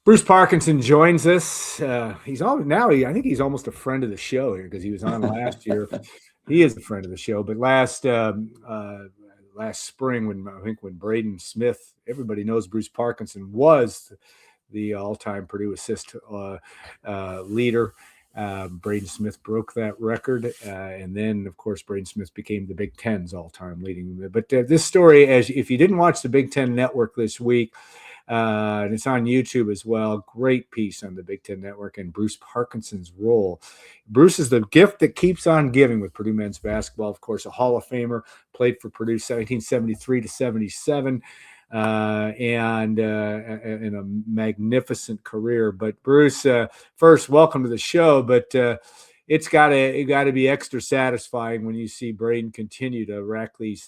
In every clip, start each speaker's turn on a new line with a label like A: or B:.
A: Bruce Parkinson joins us. He's all now. I think he's almost a friend of the show here because he was on last year. He is a friend of the show, but last spring when I think when Braden Smith, everybody knows Bruce Parkinson was the all-time Purdue assist leader. Braden Smith broke that record, and then of course Braden Smith became the Big Ten's all-time leading. But this story, as if you didn't watch the Big Ten Network this week. And it's on YouTube as well. Great piece on the Big Ten Network and Bruce Parkinson's role. Bruce is the gift that keeps on giving with Purdue men's basketball. Of course, a Hall of Famer, played for Purdue 1773 to 77, and in a magnificent career. But Bruce, first, welcome to the show. But it's got to be extra satisfying when you see Braden continue to rack these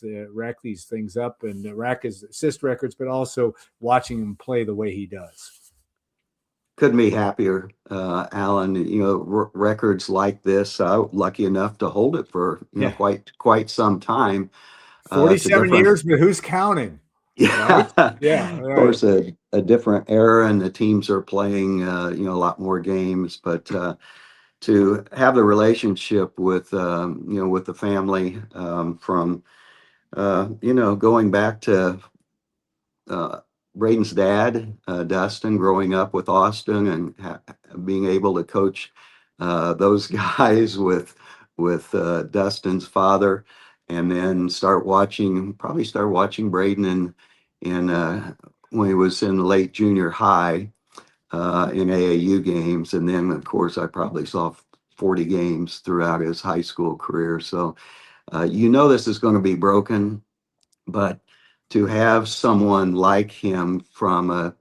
A: things up and rack his assist records, but also watching him play the way he does.
B: Couldn't be happier, Alan. Records like this, lucky enough to hold it for
A: Yeah,
B: quite some time. It's a
A: 47
B: different,
A: years, but who's counting?
B: yeah,
A: Right? Yeah,
B: of
A: right.
B: course, a different era, and the teams are playing, a lot more games. But to have the relationship with, with the family, from, going back to uh, Braden's dad, Dustin, growing up with Austin and being able to coach those guys with Dustin's father, and then probably start watching Braden in when he was in late junior high in AAU games, and then of course I probably saw 40 games throughout his high school career. So this is going to be broken, but to have someone like him from a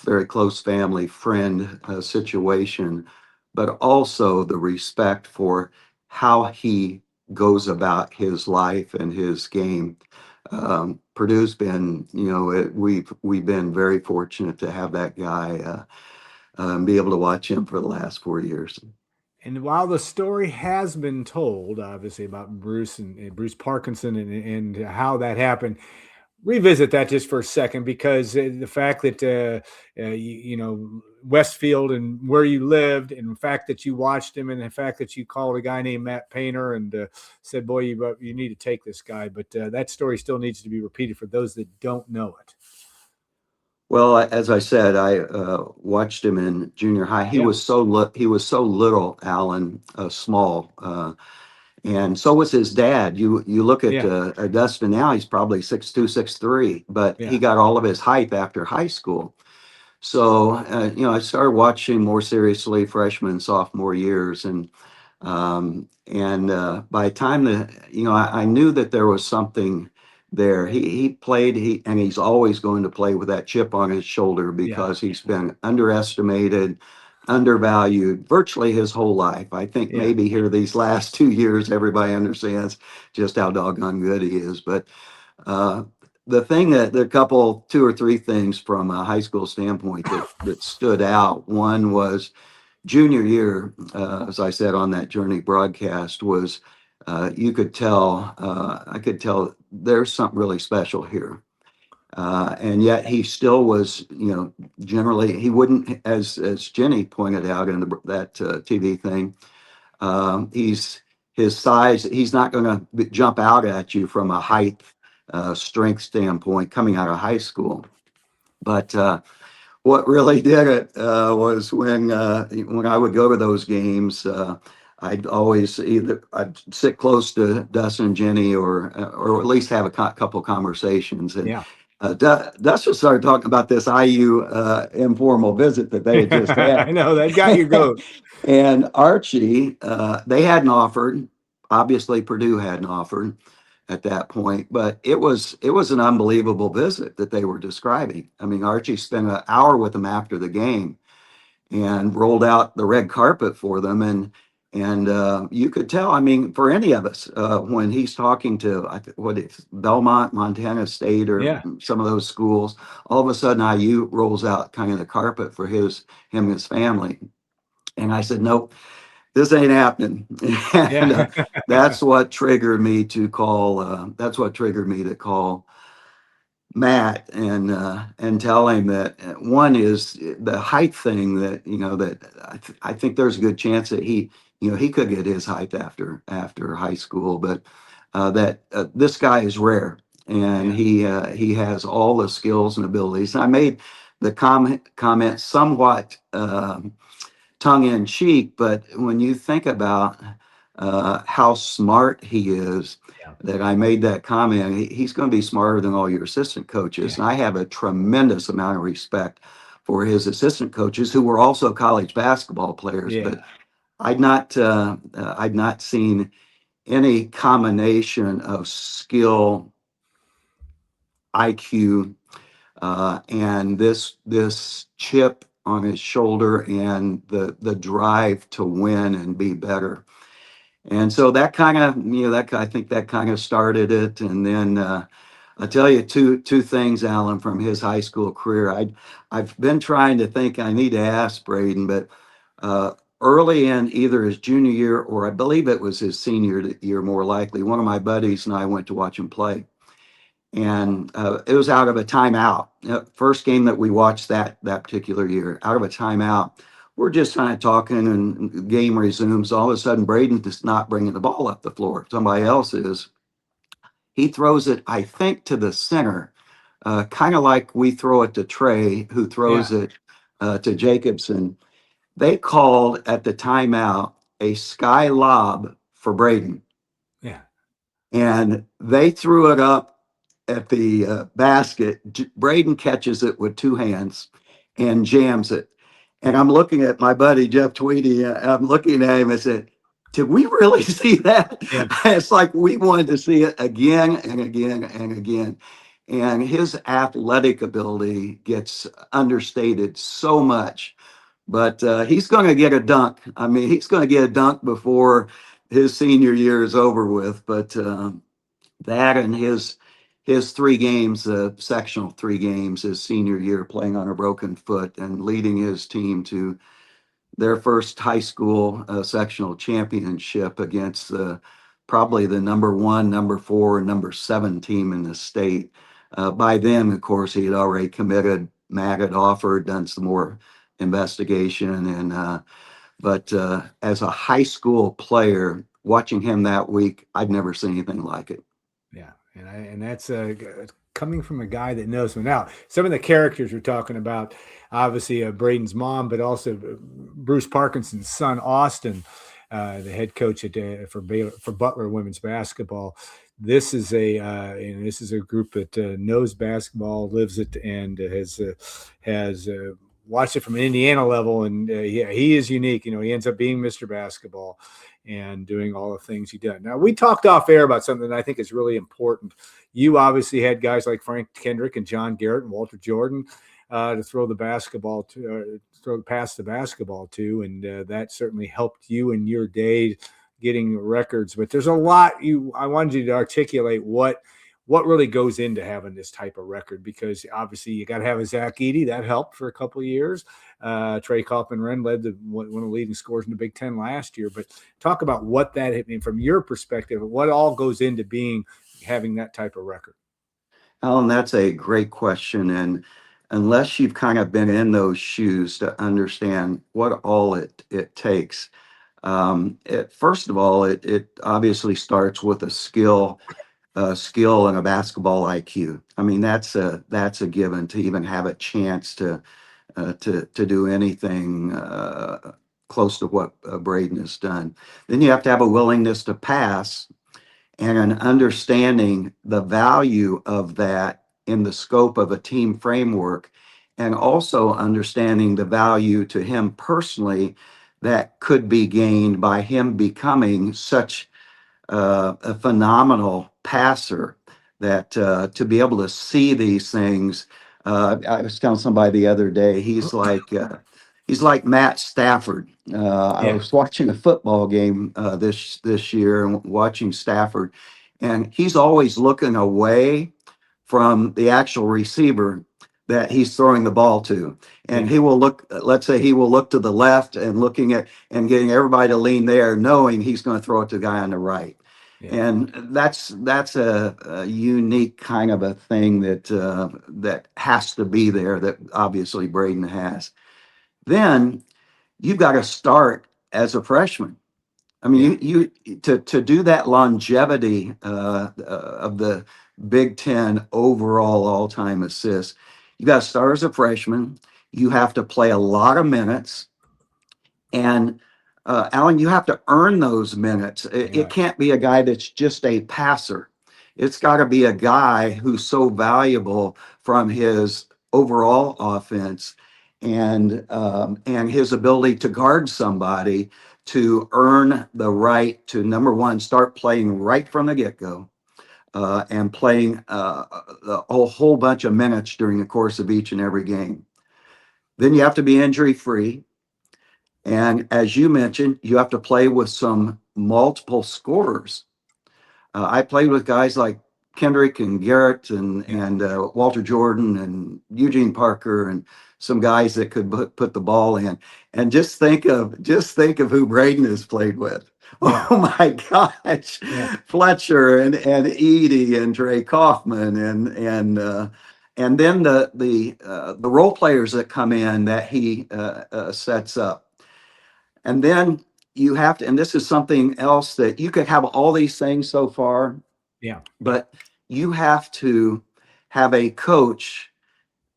B: very close family friend situation, but also the respect for how he goes about his life and his game. Purdue's been, we've been very fortunate to have that guy, be able to watch him for the last 4 years.
A: And while the story has been told, obviously, about Bruce and Bruce Parkinson and how that happened, revisit that just for a second because the fact that Westfield and where you lived and the fact that you watched him and the fact that you called a guy named Matt Painter and said, boy, you need to take this guy. But that story still needs to be repeated for those that don't know it.
B: Well, as I said, I watched him in junior high. He
A: Yeah,
B: was he was so little, Alan, small, and so was his dad. You look at
A: yeah,
B: Dustin now; he's probably 6'2", 6'3", but he
A: yeah.
B: got all of his height after high school. So I started watching more seriously freshman and sophomore years, and by the time that I knew that there was something there. He played and he's always going to play with that chip on his shoulder
A: Yeah.
B: because he's been underestimated, undervalued virtually his whole life. I think
A: Yeah.
B: maybe here these last 2 years everybody understands just how doggone good he is. But uh, the thing that the couple, two or three things from a high school standpoint that stood out. One was junior year, as I said on that Journey broadcast, was you could tell, I could tell there's something really special here. And yet he still was, generally he wouldn't, as Jenny pointed out in that TV thing, he's his size. He's not going to jump out at you from a height, strength standpoint coming out of high school. But what really did it was when I would go to those games. I'd sit close to Dustin and Jenny, or at least have a couple conversations. And
A: Yeah.
B: Dustin started talking about this IU informal visit that they had just
A: I
B: had.
A: know that got your goat.
B: And Archie, they hadn't offered. Obviously, Purdue hadn't offered at that point, but it was an unbelievable visit that they were describing. I mean, Archie spent an hour with them after the game and rolled out the red carpet for them, and you could tell. I mean, for any of us, when he's talking to what is Belmont, Montana State, or
A: Yeah.
B: some of those schools, all of a sudden IU rolls out kind of the carpet for him and his family. And I said, nope, this ain't happening. And
A: Yeah.
B: that's what triggered me to call. That's what triggered me to call Matt and tell him that one is the height thing, that that I think there's a good chance that he could get his height after high school, but that this guy is rare, and
A: Yeah.
B: he has all the skills and abilities. And I made the comment somewhat tongue in cheek, but when you think about how smart he is,
A: Yeah.
B: that I made that comment. He's going to be smarter than all your assistant coaches,
A: Yeah.
B: and I have a tremendous amount of respect for his assistant coaches who were also college basketball players.
A: Yeah.
B: But I'd not seen any combination of skill, IQ, and this chip on his shoulder and the drive to win and be better. And so that kind of, I think that kind of started it. And then I'll tell you two things, Alan, from his high school career. I've been trying to think. I need to ask Braden, but early in either his junior year or I believe it was his senior year, more likely, one of my buddies and I went to watch him play, and it was out of a timeout. First game that we watched that particular year, out of a timeout. We're just kind of talking, and the game resumes. All of a sudden, Braden is not bringing the ball up the floor. Somebody else is. He throws it, I think, to the center, kind of like we throw it to Trey, who
A: Yeah.
B: throws it to Jacobson. They called at the timeout a sky lob for Braden,
A: Yeah.
B: and they threw it up at the basket. Braden catches it with two hands and jams it. And I'm looking at my buddy Jeff Tweedy. I'm looking at him and said, "Did we really see that?"
A: Yeah.
B: It's like we wanted to see it again and again and again. And his athletic ability gets understated so much. But he's going to get a dunk. I mean, he's going to get a dunk before his senior year is over with. But that and his 3 games, sectional 3 games, his senior year, playing on a broken foot and leading his team to their first high school sectional championship against probably the number 1, number 4, and number 7 team in the state. By then, of course, he had already committed. Matt had offered, done some more investigation, and but as a high school player, watching him that week, I'd never seen anything like it.
A: Yeah, and that's coming from a guy that knows him. Now, some of the characters we're talking about, obviously Braden's mom, but also Bruce Parkinson's son, Austin, the head coach at for Butler women's basketball. This is a group that knows basketball, lives it, and has watched it from an Indiana level. And yeah, he is unique. He ends up being Mr. Basketball and doing all the things he did. Now, we talked off air about something that I think is really important. You obviously had guys like Frank Kendrick and John Garrett and Walter Jordan to throw the basketball to, throw past the basketball to, and that certainly helped you in your day getting records. But there's a lot I wanted you to articulate what really goes into having this type of record, because obviously you got to have a Zach Edey that helped for a couple of years. Trey Kaufman-Renn led one of the leading scorers in the Big Ten last year. But talk about what that, I mean, from your perspective, what all goes into having that type of record.
B: Alan, that's a great question. And unless you've kind of been in those shoes to understand what all it takes, first of all, it obviously starts with skill and a basketball IQ. I mean, that's a given to even have a chance to do anything close to what Braden has done. Then you have to have a willingness to pass and an understanding the value of that in the scope of a team framework, and also understanding the value to him personally that could be gained by him becoming such a phenomenal passer, that to be able to see these things. I was telling somebody the other day, he's like Matt Stafford. I
A: Yeah.
B: was watching a football game this year and watching Stafford, and he's always looking away from the actual receiver that he's throwing the ball to. And
A: Yeah.
B: he will look, let's say he will look to the left and looking at and getting everybody to lean there, knowing he's going to throw it to the guy on the right.
A: Yeah.
B: And that's a unique kind of a thing that that has to be there, that obviously Braden has. Then you've got to start as a freshman. I
A: Yeah.
B: mean, you to do that longevity of the Big Ten overall all-time assists, you got to start as a freshman. You have to play a lot of minutes, and Alan, you have to earn those minutes. It
A: Yeah.
B: can't be a guy that's just a passer. It's got to be a guy who's so valuable from his overall offense and his ability to guard somebody, to earn the right to, number one, start playing right from the get-go, and playing a whole bunch of minutes during the course of each and every game. Then you have to be injury free. And as you mentioned, you have to play with some multiple scorers. I played with guys like Kendrick and Garrett
A: Yeah.
B: and Walter Jordan and Eugene Parker and some guys that could put the ball in. And just think of who Braden has played with.
A: Yeah.
B: Oh my gosh,
A: Yeah.
B: Fletcher and Edie and Dre Kaufman and then the role players that come in that he sets up. And then you have to, and this is something else, that you could have all these things so far,
A: Yeah.
B: but you have to have a coach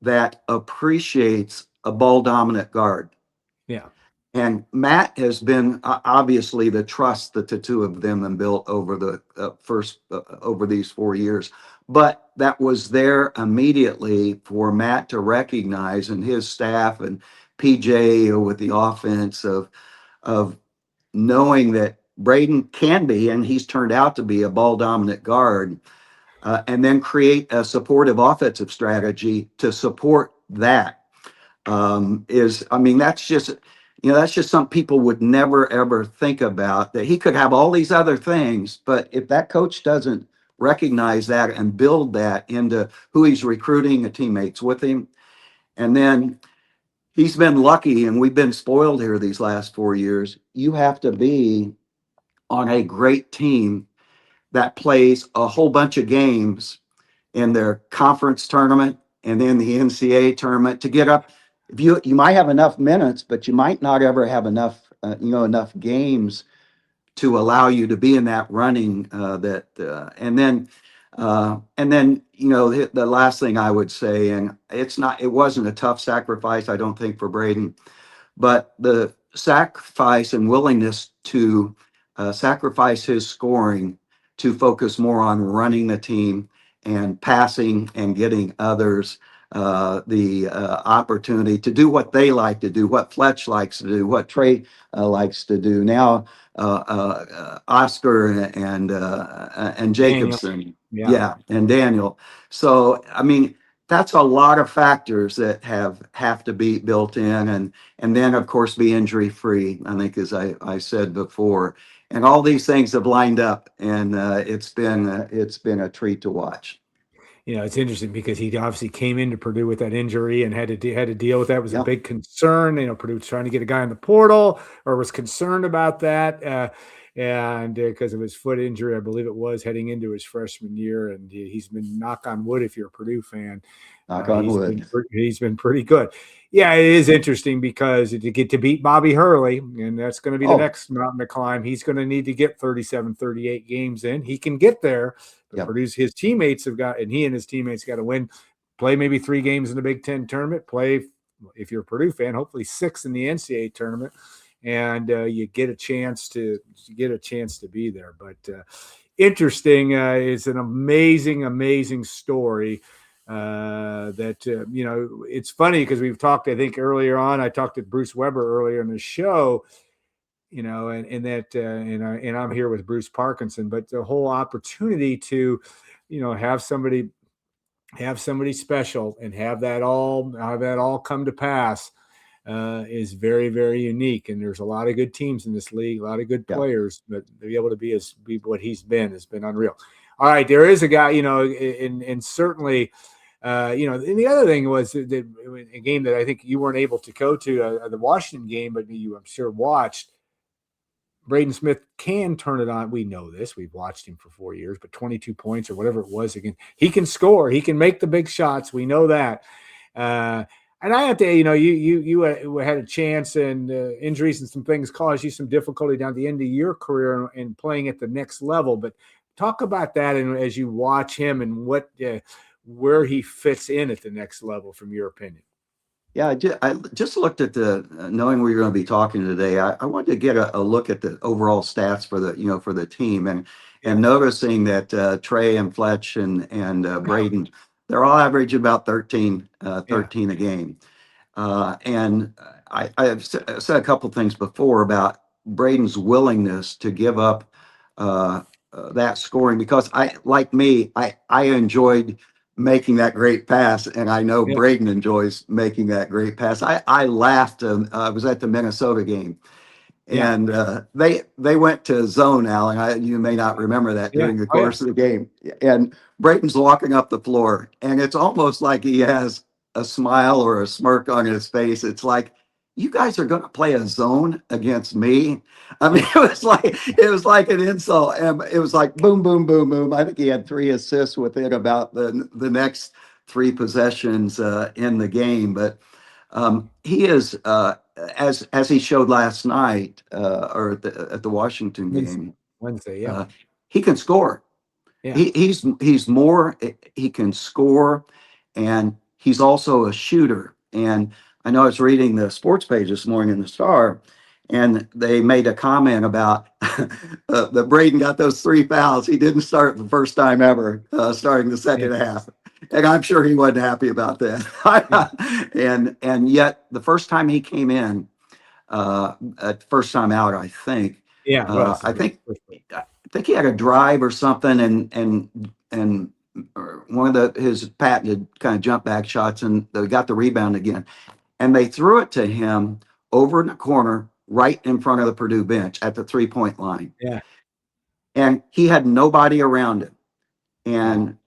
B: that appreciates a ball dominant guard.
A: Yeah.
B: And Matt has been obviously the trust that the two of them have built over the over these 4 years. But that was there immediately for Matt to recognize, and his staff and PJ with the offense of knowing that Braden can be, and he's turned out to be, a ball dominant guard, and then create a supportive offensive strategy to support that. I mean, that's just, that's just something people would never ever think about, that he could have all these other things, but if that coach doesn't recognize that and build that into who he's recruiting, the teammates with him, and then he's been lucky and we've been spoiled here these last 4 years. You have to be on a great team that plays a whole bunch of games in their conference tournament and then the NCAA tournament to get up. If you might have enough minutes, but you might not ever have enough enough games to allow you to be in that running. And then the last thing I would say, and it wasn't a tough sacrifice, I don't think, for Braden, but the sacrifice and willingness to sacrifice his scoring to focus more on running the team and passing and getting others the opportunity to do what they like to do, what Fletch likes to do, what Trey likes to do. Now, Oscar and
A: Daniel.
B: Jacobson,
A: Yeah.
B: yeah, and Daniel. So, I mean, that's a lot of factors that have to be built in, and then of course be injury free. I think, as I said before, and all these things have lined up, and it's been a treat to watch.
A: It's interesting because he obviously came into Purdue with that injury and had to deal with that. It was a
B: Yep.
A: big concern. Purdue was trying to get a guy in the portal, or was concerned about that, and because of his foot injury, I believe it was, heading into his freshman year. And he's been, knock on wood, if you're a Purdue fan,
B: Knock on wood.
A: he's been pretty good. Yeah, it is interesting because to get to beat Bobby Hurley, and that's going to be the
B: Oh,
A: next mountain to climb. He's going to need to get 37, 38 games in. He can get there. But
B: yep.
A: Purdue's, his teammates have got, and he and his teammates got to win, play maybe 3 games in the Big Ten tournament, play, if you're a Purdue fan, hopefully 6 in the NCAA tournament, and you get a chance to be there. But interesting, it's an amazing story. It's funny because we've talked, I think earlier on, I talked to Bruce Weber earlier in the show, and I'm here with Bruce Parkinson, but the whole opportunity to, have somebody special and have that all come to pass is very, very unique. And there's a lot of good teams in this league, a lot of good
B: Yeah.
A: players, but to be able to be what he's been has been unreal. All right, there is a guy, and certainly. And the other thing was that a game that I think you weren't able to go to, the Washington game, but you, I'm sure, watched. Braden Smith can turn it on. We know this. We've watched him for 4 years, but 22 points or whatever it was again, he can score. He can make the big shots. We know that. And I have to, you had a chance, and injuries and some things caused you some difficulty down the end of your career and playing at the next level. But talk about that, and as you watch him and where he fits in at the next level, from your opinion.
B: Yeah, I just looked at knowing we were going to be talking today. I wanted to get a look at the overall stats for the team, and noticing that Trey and Fletch and Braden, they're all average about 13 a game. And I've said a couple things before about Braden's willingness to give up that scoring, because I enjoyed making that great pass, and I know
A: Yeah.
B: Braden enjoys making that great pass. I laughed. I was at the Minnesota game,
A: Yeah.
B: and they went to zone, Alan. You may not remember that during the course of the game. And Braden's walking up the floor, and it's almost like he has a smile or a smirk on his face. It's like, you guys are going to play a zone against me. I mean, it was like an insult, and it was like boom, boom, boom, boom. I think he had 3 assists within about the next 3 possessions in the game. But he is, as he showed last night, or at the Washington game,
A: Wednesday, yeah.
B: he can score.
A: Yeah.
B: He's more. He can score, and he's also a shooter. And I know I was reading the sports page this morning in the Star, and they made a comment about that Braden got those 3 fouls. He didn't start the first time ever, starting the second half. And I'm sure he wasn't happy about that. And yet the first time he came in, first time out, I think.
A: Yeah. Well,
B: I think he had a drive or something, and one of his patented kind of jump back shots, and they got the rebound again, and they threw it to him over in the corner, right in front of the Purdue bench at the 3-point line.
A: Yeah.
B: And he had nobody around him, and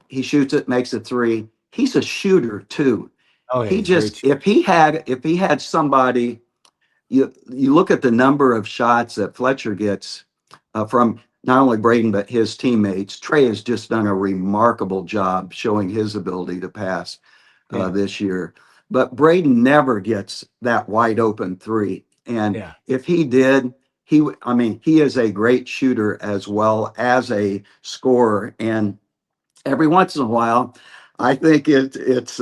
B: he shoots it, makes a 3. He's a shooter too.
A: Oh, yeah,
B: He just, if he had somebody, you look at the number of shots that Fletcher gets from not only Braden but his teammates. Trey has just done a remarkable job showing his ability to pass this year. But Braden never gets that wide open 3. And if he did, he is a great shooter as well as a scorer. And every once in a while, I think it's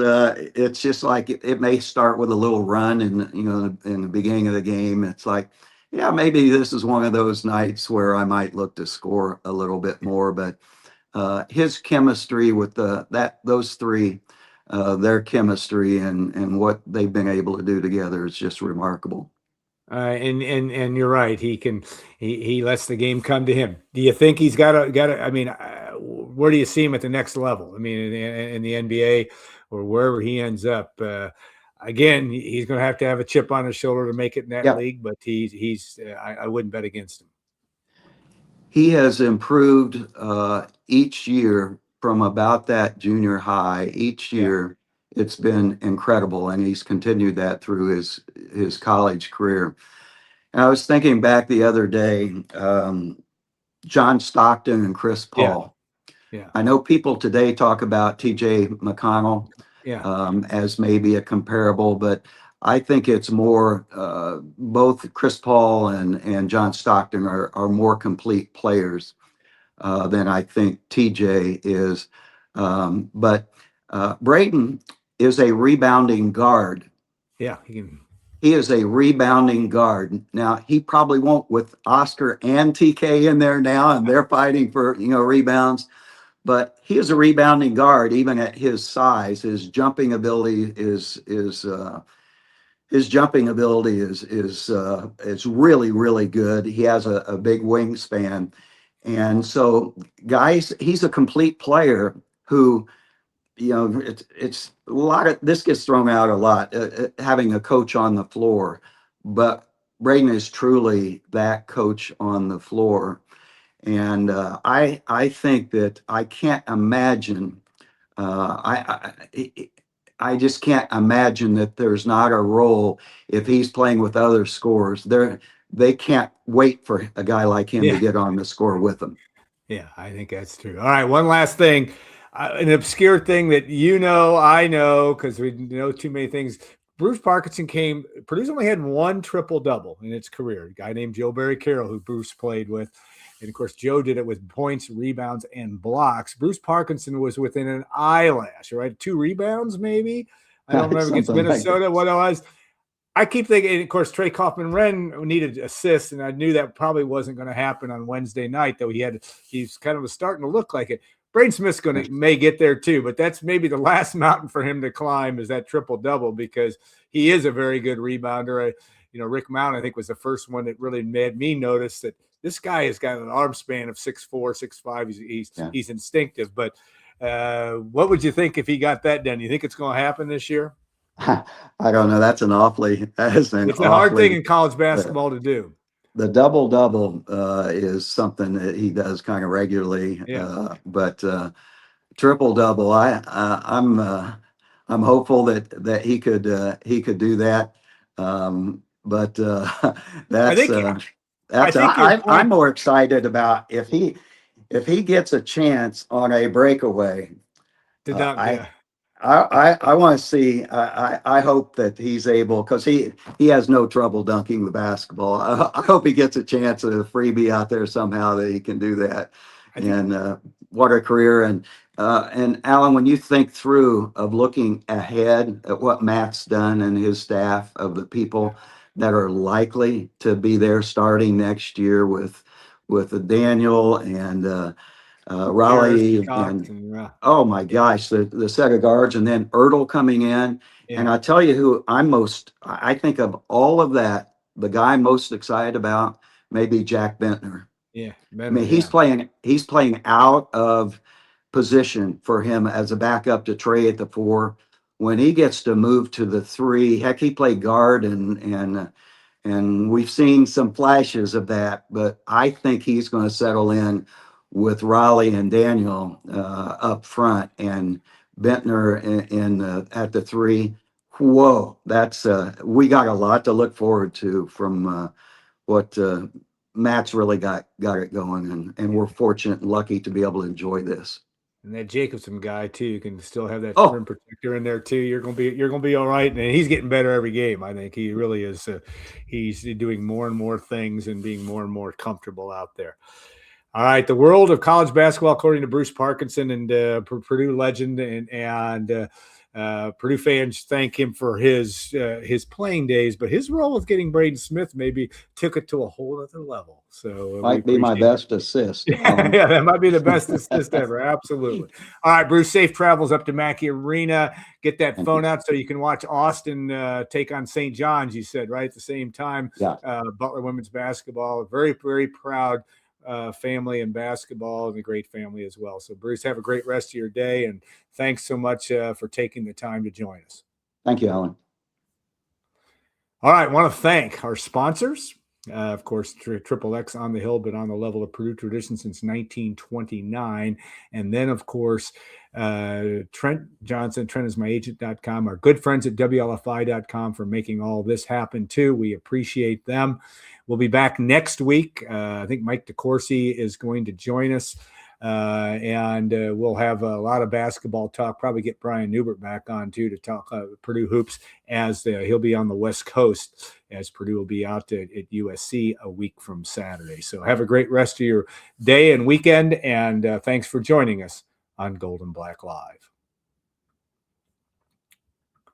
B: just like it may start with a little run, and in the beginning of the game, it's like, yeah, maybe this is one of those nights where I might look to score a little bit more. But his chemistry with those 3, their chemistry and what they've been able to do together is just remarkable.
A: And you're right. He lets the game come to him. Do you think he's got a? I mean, where do you see him at the next level? I mean, in the NBA or wherever he ends up. Again, he's going to have a chip on his shoulder to make it in that league. But I wouldn't bet against him.
B: He has improved each year from about that junior high. Each year, it's been incredible, and he's continued that through his college career. And I was thinking back the other day, John Stockton and Chris Paul.
A: Yeah.
B: I know people today talk about T.J. McConnell as maybe a comparable, but I think it's more both Chris Paul and John Stockton are more complete players than I think TJ is. But Braden is a rebounding guard.
A: Yeah,
B: he is a rebounding guard. Now, he probably won't with Oscar and TK in there now, and they're fighting for rebounds. But he is a rebounding guard, even at his size. His jumping ability is really, really good. He has a big wingspan. And so, guys, he's a complete player who, it's a lot of this gets thrown out a lot, having a coach on the floor. But Braden is truly that coach on the floor. And I think that I can't imagine, I just can't imagine that there's not a role if he's playing with other scorers. they can't wait for a guy like him to
A: Yeah.
B: get on the score with them.
A: Yeah, I think that's true. All right, one last thing, an obscure thing that you know, I know, because we know too many things. Bruce Parkinson came. Purdue's only had one triple double in its career. A guy named Joe Barry Carroll, who Bruce played with, and of course Joe did it with points, rebounds, and blocks. Bruce Parkinson was within an eyelash, right? 2 rebounds, maybe. I don't remember against
B: Something like
A: Minnesota
B: that.
A: what it was. I keep thinking, of course, Trey Kaufman-Renn needed assists, and I knew that probably wasn't going to happen on Wednesday night, though he's kind of starting to look like it. Braden Smith's may get there too, but that's maybe the last mountain for him to climb is that triple-double, because he is a very good rebounder. Rick Mount, I think, was the first one that really made me notice that this guy has got an arm span of 6'4", 6'5". He's instinctive. But what would you think if he got that done? You think it's going to happen this year?
B: I don't know. It's
A: a hard thing in college basketball to do.
B: The double is something that he does kind of regularly.
A: Yeah.
B: But triple double, I'm hopeful that he could do that. But I'm more excited about if he gets a chance on a breakaway. I want to see. I hope that he's able, because he has no trouble dunking the basketball. I hope he gets a chance at a freebie out there somehow that he can do that. And what a career! And Alan, when you think through of looking ahead at what Matt's done and his staff of the people that are likely to be there starting next year with Daniel and Raleigh and oh my gosh, the set of guards, and then Ertl coming in. Yeah. And I tell you who I think of all of that, the guy I'm most excited about may be Jack Bentner.
A: Yeah.
B: I mean, he's playing out of position for him as a backup to Trey at the 4. When he gets to move to the 3, heck, he played guard and we've seen some flashes of that, but I think he's going to settle in with Raleigh and Daniel up front, and Bentner at the 3. Whoa, that's we got a lot to look forward to from what Matt's really got it going, and we're fortunate and lucky to be able to enjoy this.
A: And that Jacobson guy too, you can still have that rim protector in there too. You're gonna be all right, and he's getting better every game. I think he really is. He's doing more and more things and being more and more comfortable out there. All right, the world of college basketball, according to Bruce Parkinson, and Purdue legend, and Purdue fans thank him for his playing days, but his role with getting Braden Smith maybe took it to a whole other level. So
B: might be my best assist.
A: Yeah, that might be the best assist ever. Absolutely. All right, Bruce, safe travels up to Mackey Arena. Get that phone out so you can watch Austin take on St. John's, you said, right? At the same time,
B: yeah.
A: Butler women's basketball, very, very proud family in basketball, and a great family as well. So Bruce, have a great rest of your day, and thanks so much for taking the time to join us.
B: Thank you, Alan.
A: All right, I want to thank our sponsors. Of course, Triple X on the Hill, but on the level of Purdue tradition since 1929. And then, of course, Trent Johnson, TrentIsMyAgent.com, our good friends at WLFI.com for making all this happen, too. We appreciate them. We'll be back next week. I think Mike DeCourcy is going to join us. And we'll have a lot of basketball talk, probably get Brian Newbert back on too to talk Purdue hoops, as he'll be on the West Coast, as Purdue will be out at USC a week from Saturday. So have a great rest of your day and weekend, and thanks for joining us on Gold and Black Live.